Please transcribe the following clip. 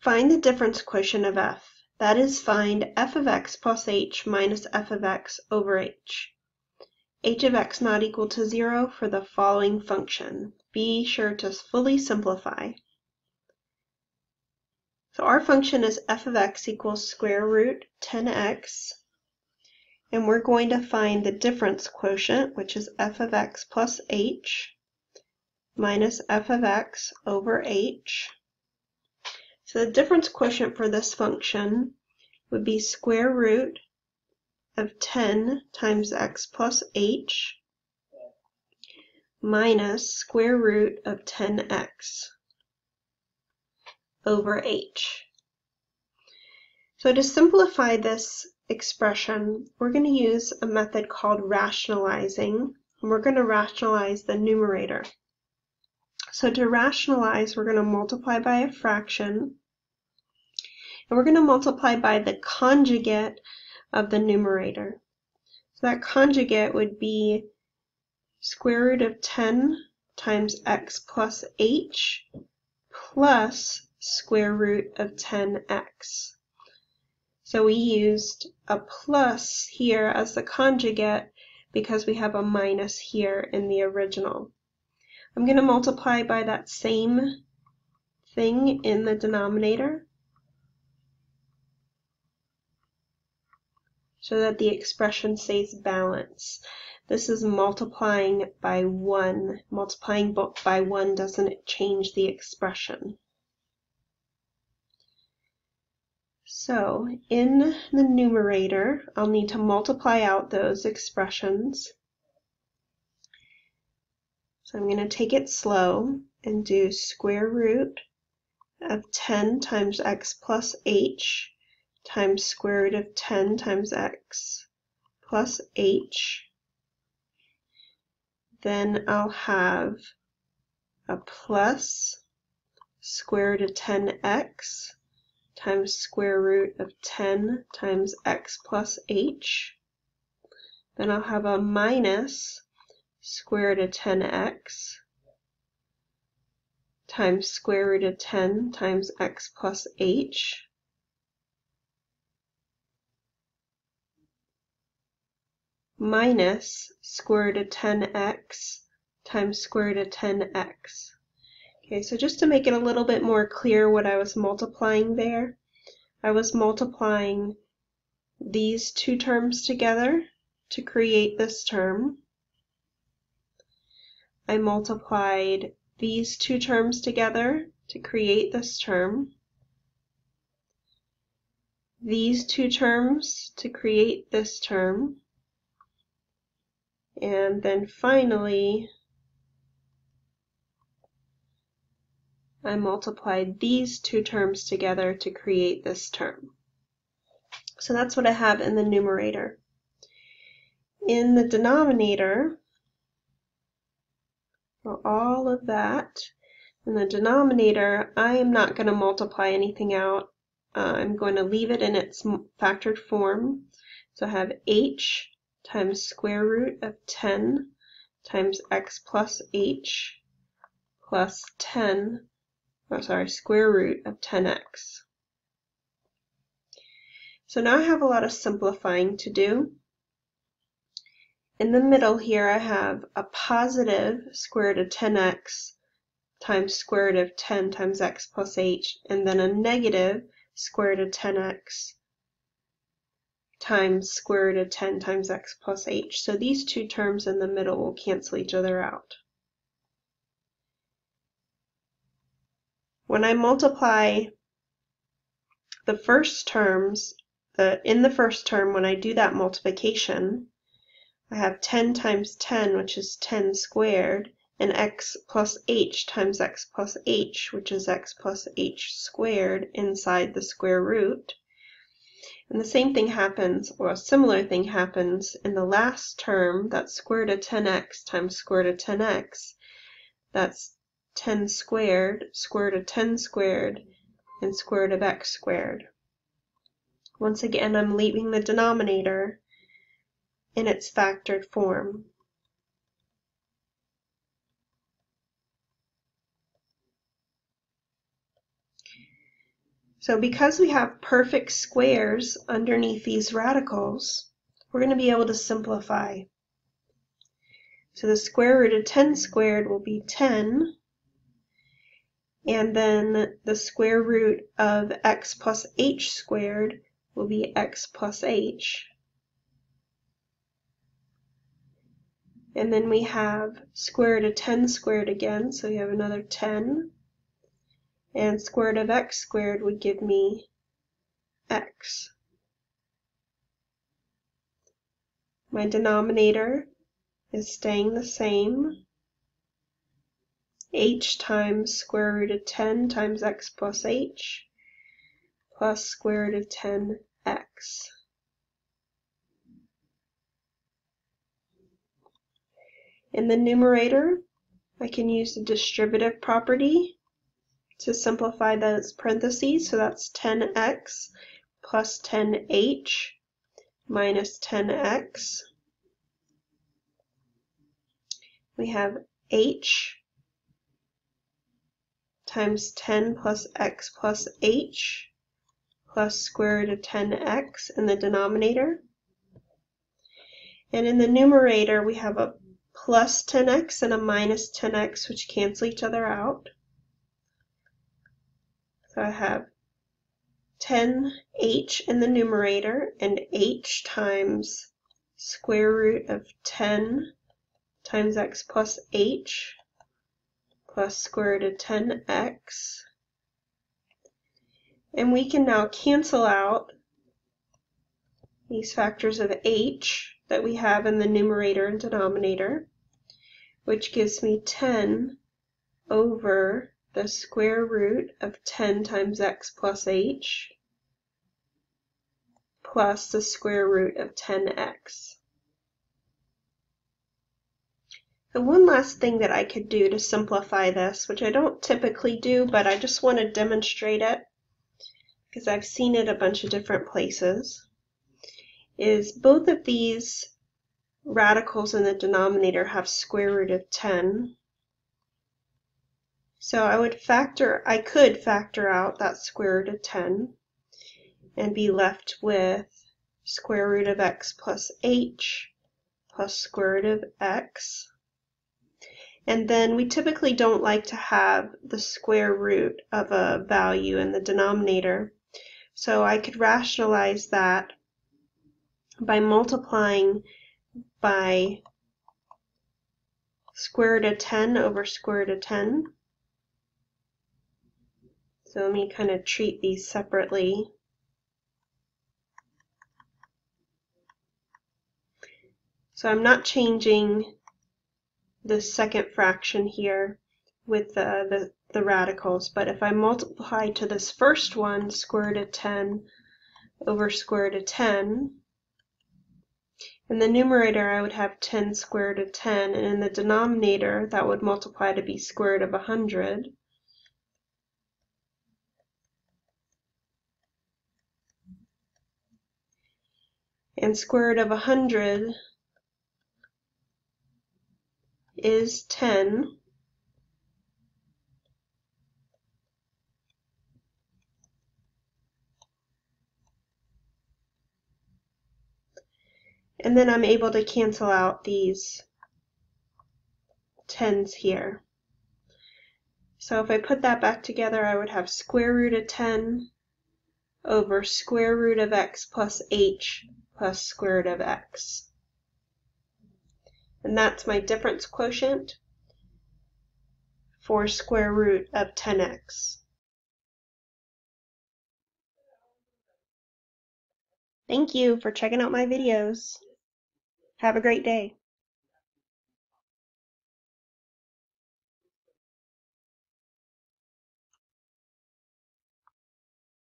Find the difference quotient of f. That is, find f of x plus h minus f of x over h. H of x not equal to 0 for the following function. Be sure to fully simplify. So our function is f of x equals square root 10x. And we're going to find the difference quotient, which is f of x plus h minus f of x over h. So the difference quotient for this function would be square root of 10 times x plus h minus square root of 10x over h. So to simplify this expression, we're going to use a method called rationalizing, and we're going to rationalize the numerator. So to rationalize, we're going to multiply by a fraction, and we're going to multiply by the conjugate of the numerator. So that conjugate would be square root of 10 times x plus h plus square root of 10x. So we used a plus here as the conjugate because we have a minus here in the original. I'm going to multiply by that same thing in the denominator so that the expression stays balanced. This is multiplying by 1. Multiplying by 1 doesn't change the expression. So in the numerator, I'll need to multiply out those expressions. So I'm going to take it slow and do square root of 10 times x plus h times square root of 10 times x plus h. Then I'll have a plus square root of 10x times square root of 10 times x plus h. Then I'll have a minus square root of 10x times square root of 10 times x plus h. Minus square root of 10x times square root of 10x. Okay, so just to make it a little bit more clear what I was multiplying there, I was multiplying these two terms together to create this term. I multiplied these two terms together to create this term. These two terms to create this term. And then finally, I multiplied these two terms together to create this term. So that's what I have in the numerator. In the denominator, for all of that, in the denominator, I am not going to multiply anything out. I'm going to leave it in its factored form. So I have h times square root of 10 times x plus h plus 10, square root of 10x. So now I have a lot of simplifying to do. In the middle here I have a positive square root of 10x times square root of 10 times x plus h, and then a negative square root of 10x times square root of 10 times x plus h. So these two terms in the middle will cancel each other out. When I multiply the first terms, in the first term, when I do that multiplication, I have 10 times 10, which is 10 squared, and x plus h times x plus h, which is x plus h squared, inside the square root. And the same thing happens, or a similar thing happens, in the last term. That's square root of 10x times square root of 10x. That's 10 squared, square root of 10 squared, and square root of x squared. Once again, I'm leaving the denominator in its factored form. So because we have perfect squares underneath these radicals, we're going to be able to simplify. So the square root of 10 squared will be 10, and then the square root of x plus h squared will be x plus h. And then we have square root of 10 squared again, so we have another 10. And square root of x squared would give me x. My denominator is staying the same. H times square root of 10 times x plus h plus square root of 10x. In the numerator, I can use the distributive property to simplify those parentheses, so that's 10x plus 10h minus 10x. We have h times 10 plus x plus h plus square root of 10x in the denominator. And in the numerator, we have a plus 10x and a minus 10x, which cancel each other out. So I have 10h in the numerator and h times square root of 10 times x plus h plus square root of 10x. And we can now cancel out these factors of h that we have in the numerator and denominator, which gives me 10 over the square root of 10 times x plus h plus the square root of 10x. So one last thing that I could do to simplify this, which I don't typically do, but I just want to demonstrate it because I've seen it a bunch of different places, is both of these radicals in the denominator have square root of 10. So I could factor out that square root of 10 and be left with square root of x plus h plus square root of x. And then we typically don't like to have the square root of a value in the denominator. So I could rationalize that by multiplying by square root of 10 over square root of 10. So let me kind of treat these separately. So I'm not changing the second fraction here with the radicals, but if I multiply to this first one, square root of 10 over square root of 10, in the numerator I would have 10 square root of 10, and in the denominator that would multiply to be square root of 100. And square root of 100 is 10. And then I'm able to cancel out these 10s here. So if I put that back together, I would have square root of 10 over square root of x plus h plus square root of x. And that's my difference quotient for square root of 10x. Thank you for checking out my videos. Have a great day.